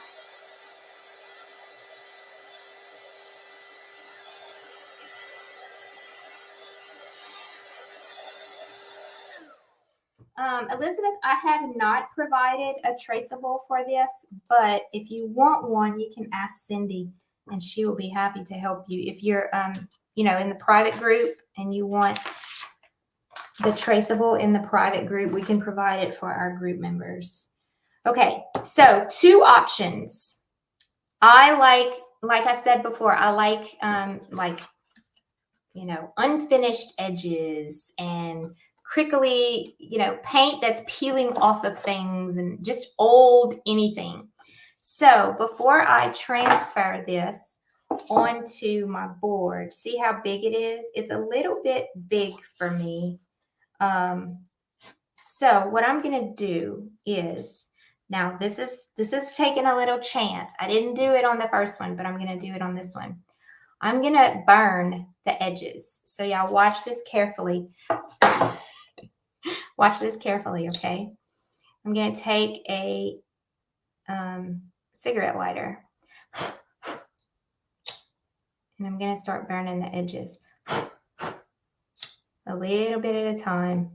Elizabeth, I have not provided a traceable for this, but if you want one, you can ask Cindy and she will be happy to help you. If you're, in the private group and you want the traceable in the private group, we can provide it for our group members. Okay, so 2 options. I like I said before, I like unfinished edges and crinkly, paint that's peeling off of things and just old anything. So before I transfer this onto my board, see how big it is? It's a little bit big for me. So what I'm going to do is, now this is taking a little chance. I didn't do it on the first one, but I'm going to do it on this one. I'm going to burn the edges. So y'all watch this carefully. Watch this carefully, okay? I'm going to take a cigarette lighter and I'm going to start burning the edges a little bit at a time.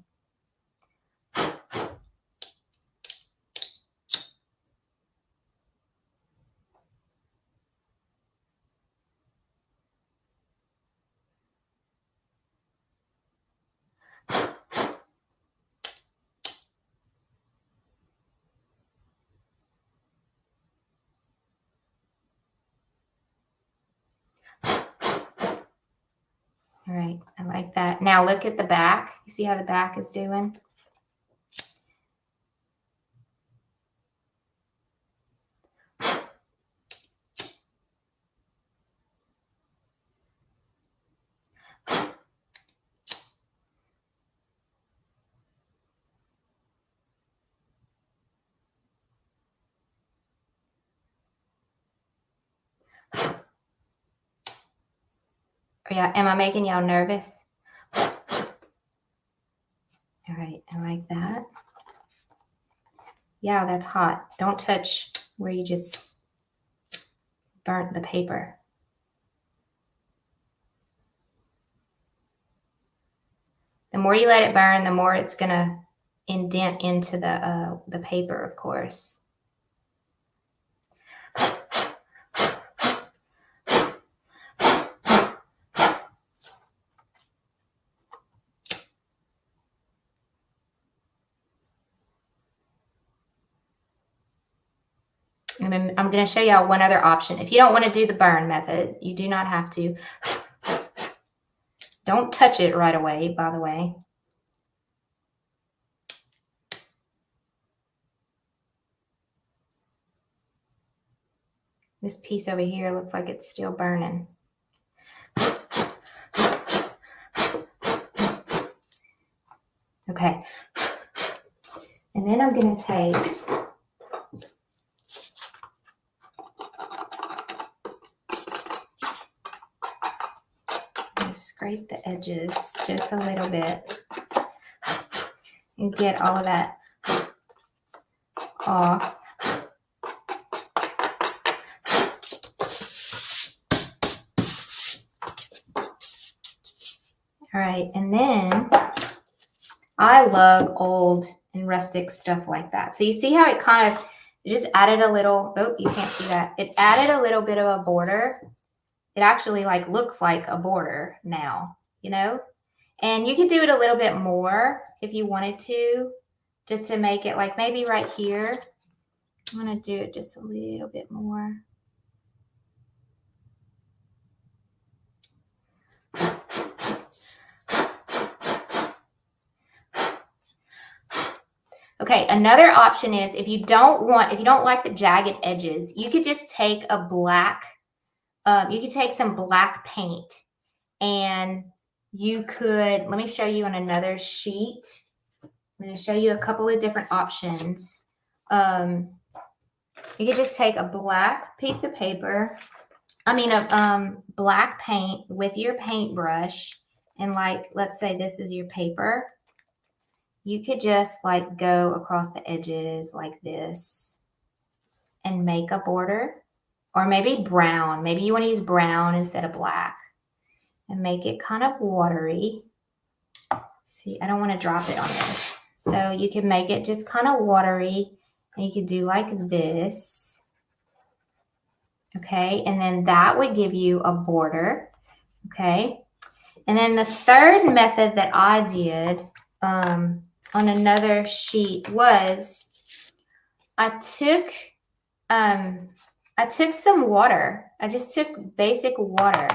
All right, I like that. Now look at the back. You see how the back is doing? Yeah, am I making y'all nervous? All right, I like that. Yeah, that's hot. Don't touch where you just burnt the paper. The more you let it burn, the more it's gonna indent into the paper, of course. And then I'm going to show y'all one other option. If you don't want to do the burn method, you do not have to. Don't touch it right away, by the way. This piece over here looks like it's still burning. Okay. And then I'm going to take scrape the edges just a little bit and get all of that off. All right, and then I love old and rustic stuff like that. So you see how it kind of just added a little, oh, you can't see that. It added a little bit of a border. It actually like looks like a border now, you know? And you could do it a little bit more if you wanted to, just to make it like maybe right here. I'm going to do it just a little bit more. Okay, another option is if you don't like the jagged edges, you could just take a black, you could take some black paint and you could, let me show you on another sheet. I'm going to show you a couple of different options. You could just take a black piece of paper, black paint with your paintbrush, and like, let's say this is your paper. You could just like go across the edges like this and make a border, or maybe brown. Maybe you want to use brown instead of black and make it kind of watery. See, I don't want to drop it on this. So you can make it just kind of watery, and you could do like this. Okay, and then that would give you a border. Okay, and then the third method that I did on another sheet was I took some water. I just took basic water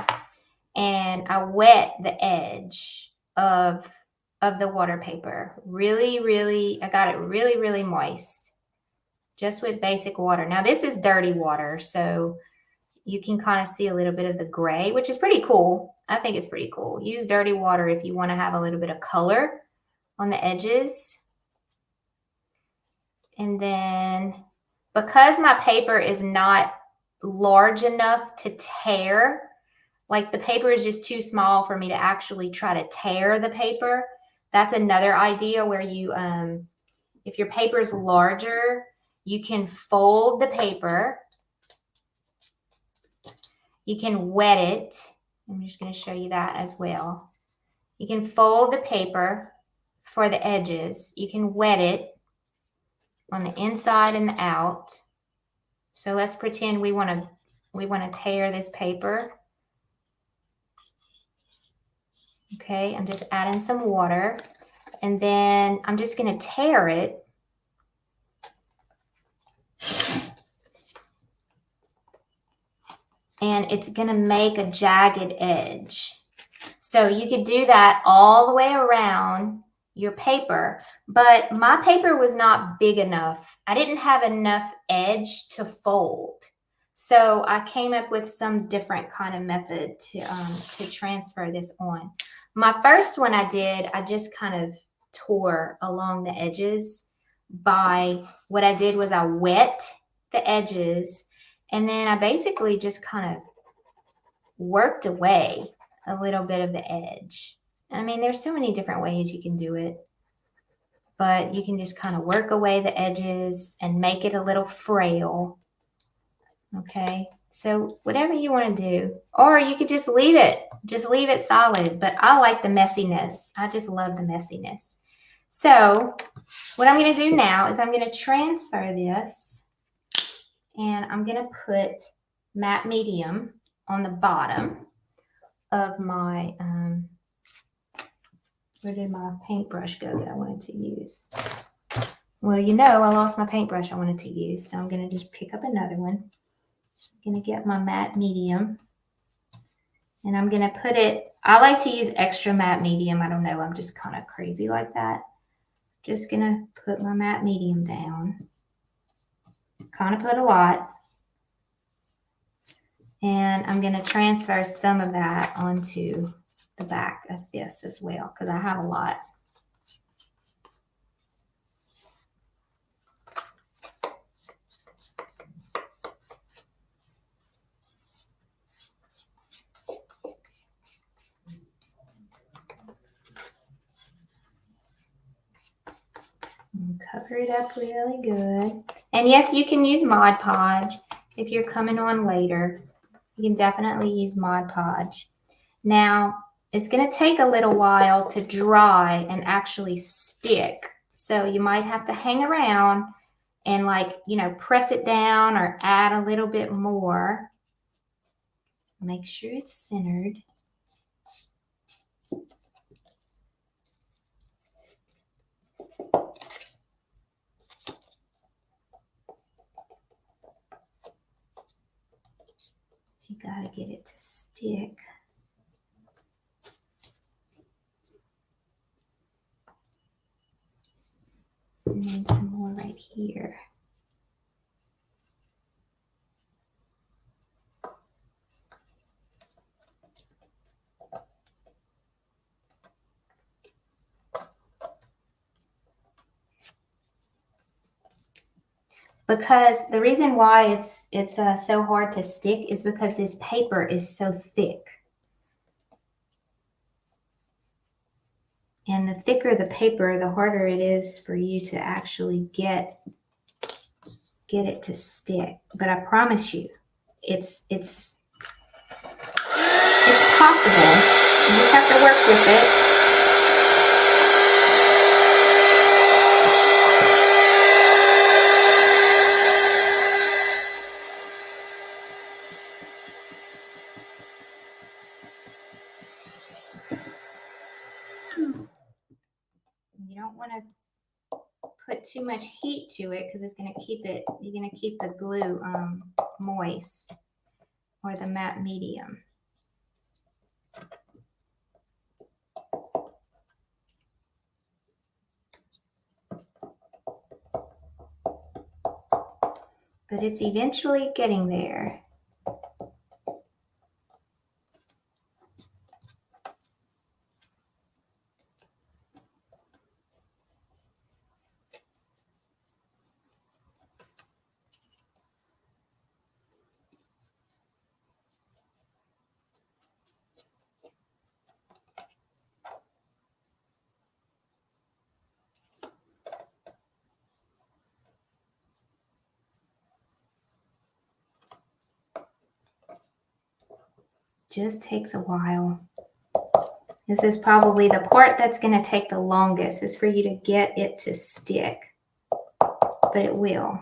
and I wet the edge of the water paper. I got it really moist just with basic water. Now this is dirty water, so you can kind of see a little bit of the gray, which is pretty cool. I think it's pretty cool. Use dirty water if you want to have a little bit of color on the edges. And then because my paper is not large enough to tear, like the paper is just too small for me to actually try to tear the paper. That's another idea where you, if your paper is larger, you can fold the paper. You can wet it. I'm just going to show you that as well. You can fold the paper for the edges. You can wet it on the inside and the out. So let's pretend we want to tear this paper. Okay, I'm just adding some water, and then I'm just going to tear it. And it's going to make a jagged edge. So you could do that all the way around your paper, but my paper was not big enough. I didn't have enough edge to fold. So I came up with some different kind of method to transfer this on. My first one I just kind of tore along the edges. By what I did was I wet the edges, and then I basically just kind of worked away. a little bit of the edge. I mean, there's so many different ways you can do it, but you can just kind of work away the edges and make it a little frail. Okay, so whatever you want to do, or you could just leave it solid, but I like the messiness. I just love the messiness. So what I'm going to do now is I'm going to transfer this, and I'm going to put matte medium on the bottom of my, where did my paintbrush go that I wanted to use? Well, you know, I lost my paintbrush I wanted to use, so I'm going to just pick up another one. I'm going to get my matte medium, and I'm going to put it, I like to use extra matte medium. I don't know, I'm just kind of crazy like that. Just going to put my matte medium down. Kind of put a lot. And I'm going to transfer some of that onto the back of this as well, because I have a lot. And cover it up really good. And yes, you can use Mod Podge if you're coming on later. You can definitely use Mod Podge. Now, it's going to take a little while to dry and actually stick. So you might have to hang around and, like, you know, press it down or add a little bit more. Make sure it's centered. You got to get it to stick. And then some more right here. Because the reason why it's so hard to stick is because this paper is so thick. And the thicker the paper, the harder it is for you to actually get it to stick. But I promise you, it's possible. You just have to work with it. You don't want to put too much heat to it because it's going to keep it, you're going to keep the glue moist, or the matte medium. But it's eventually getting there. Just takes a while. This is probably the part that's going to take the longest, is for you to get it to stick, but it will.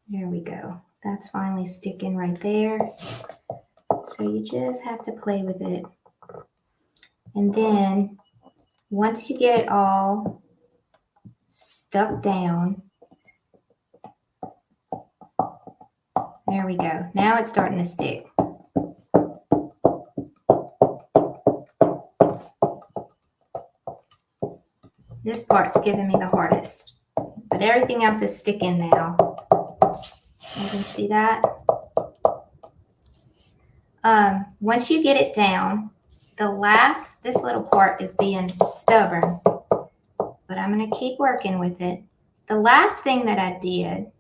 There we go. That's finally sticking right there. So you just have to play with it. And then once you get it all stuck down, there we go. Now it's starting to stick. This part's giving me the hardest, but everything else is sticking now. You can see that. Once you get it down, this little part is being stubborn, but I'm going to keep working with it. The last thing that I did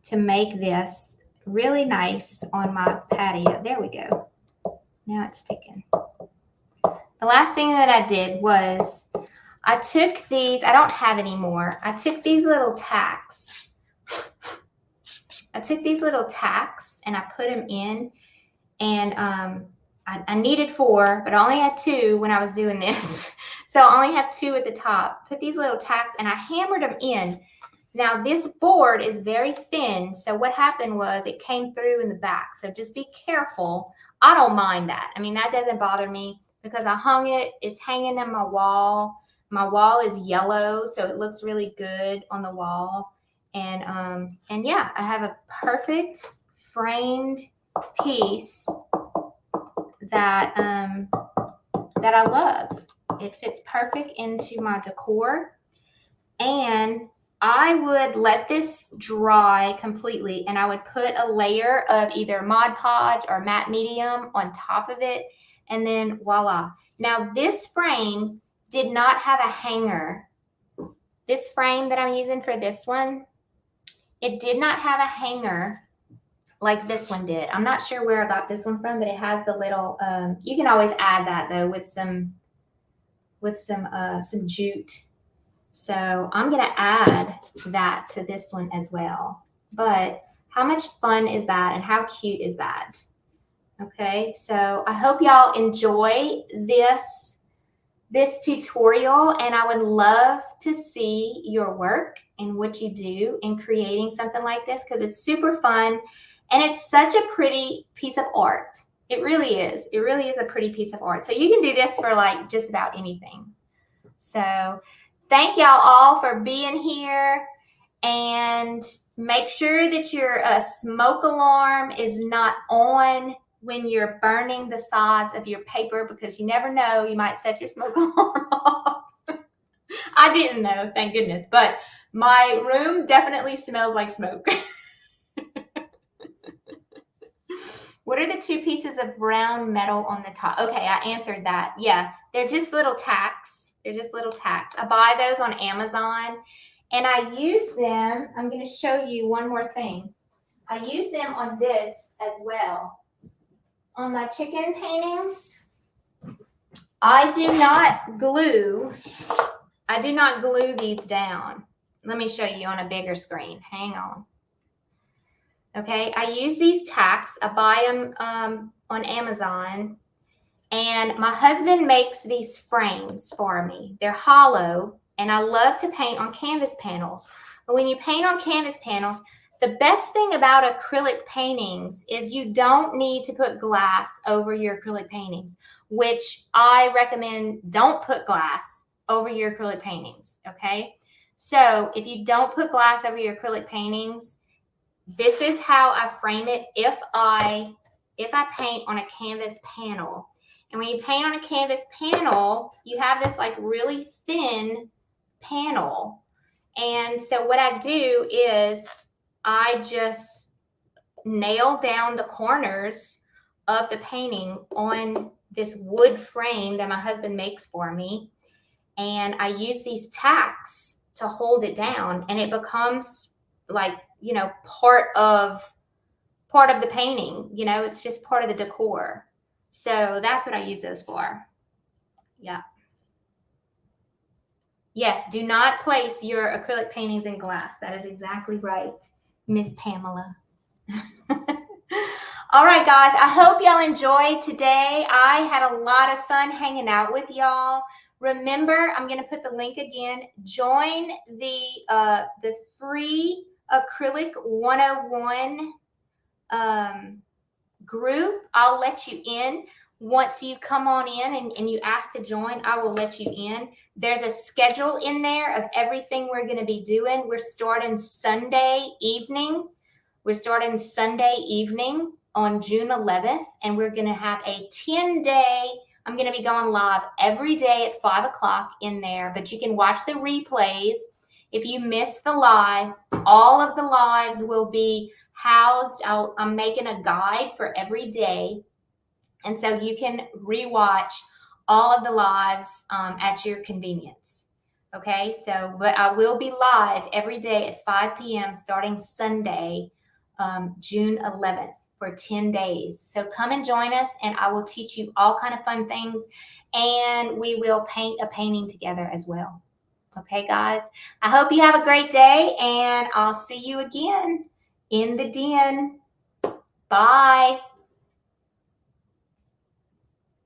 to make this really nice on my patio. There we go. Now it's sticking. The last thing that I did was I took these, I don't have any more. I took these little tacks. I took these little tacks and I put them in, and I needed 4, but I only had 2 when I was doing this. So I only have 2 at the top. Put these little tacks and I hammered them in. Now this board is very thin, so what happened was it came through in the back. So just be careful. I don't mind that. I mean, that doesn't bother me because I hung it. It's hanging in my wall. My wall is yellow, so it looks really good on the wall. And yeah, I have a perfect framed piece that that I love. It fits perfect into my decor, and I would let this dry completely, and I would put a layer of either Mod Podge or matte medium on top of it, and then voila. Now this frame did not have a hanger. This frame that I'm using for this one, it did not have a hanger like this one did. I'm not sure where I got this one from, but it has the little, you can always add that though with some jute. So I'm gonna add that to this one as well. But how much fun is that and how cute is that? Okay, so I hope y'all enjoy this tutorial, and I would love to see your work and what you do in creating something like this, because it's super fun and it's such a pretty piece of art. It really is. It really is a pretty piece of art. So you can do this for like just about anything. So thank y'all all for being here, and make sure that your smoke alarm is not on when you're burning the sides of your paper, because you never know, you might set your smoke alarm off. I didn't know, thank goodness, but my room definitely smells like smoke. What are the 2 pieces of brown metal on the top? Okay, I answered that. Yeah, they're just little tacks. They're just little tacks. I buy those on Amazon, and I use them. I'm going to show you one more thing. I use them on this as well. On my chicken paintings, I do not glue these down. Let me show you on a bigger screen. Hang on. Okay, I use these tacks. I buy them on Amazon, and my husband makes these frames for me. They're hollow, and I love to paint on canvas panels. But when you paint on canvas panels, the best thing about acrylic paintings is you don't need to put glass over your acrylic paintings, which I recommend don't put glass over your acrylic paintings, okay? So if you don't put glass over your acrylic paintings, this is how I frame it if I paint on a canvas panel. And when you paint on a canvas panel, you have this like really thin panel. And so what I do is I just nail down the corners of the painting on this wood frame that my husband makes for me. And I use these tacks to hold it down, and it becomes like, you know, part of the painting. You know, it's just part of the decor. So that's what I use those for. Yeah. Yes, do not place your acrylic paintings in glass. That is exactly right, Miss Pamela. All right, guys, I hope y'all enjoyed today. I had a lot of fun hanging out with y'all. Remember, I'm going to put the link again. Join the free Acrylic 101 group. I'll let you in. Once you come on in and you ask to join, I will let you in. There's a schedule in there of everything we're going to be doing. We're starting Sunday evening. We're starting Sunday evening on June 11th, and we're going to have a 10-day. I'm going to be going live every day at 5 o'clock in there, but you can watch the replays. If you miss the live, all of the lives will be housed. I'm making a guide for every day. And so you can rewatch all of the lives at your convenience. Okay, so but I will be live every day at 5 p.m. starting Sunday June 11th for 10 days. So come and join us, and I will teach you all kind of fun things, and we will paint a painting together as well. Okay, guys, I hope you have a great day, and I'll see you again in the den. Bye.